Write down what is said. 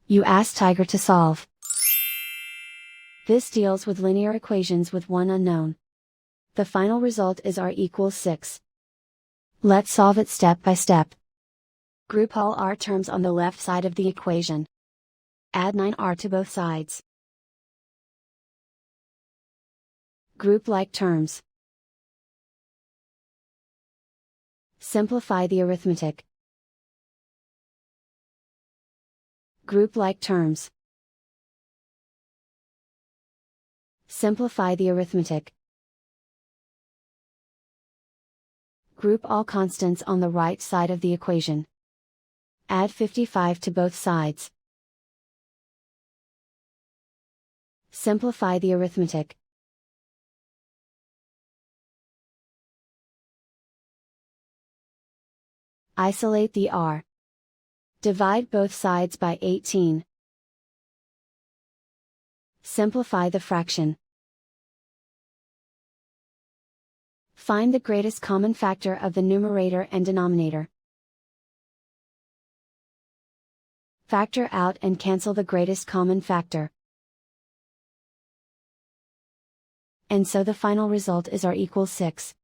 You ask Tiger to solve. This deals with linear equations with one unknown. The final result is r equals 6. Let's solve it step by step. Group all r terms on the left side of the equation. Add 9r to both sides. Group like terms. Simplify the arithmetic. Group like terms. Simplify the arithmetic. Group all constants on the right side of the equation. Add 55 to both sides. Simplify the arithmetic. Isolate the r. Divide both sides by 18. Simplify the fraction. Find the greatest common factor of the numerator and denominator. Factor out and cancel the greatest common factor. And so the final result is r equals 6.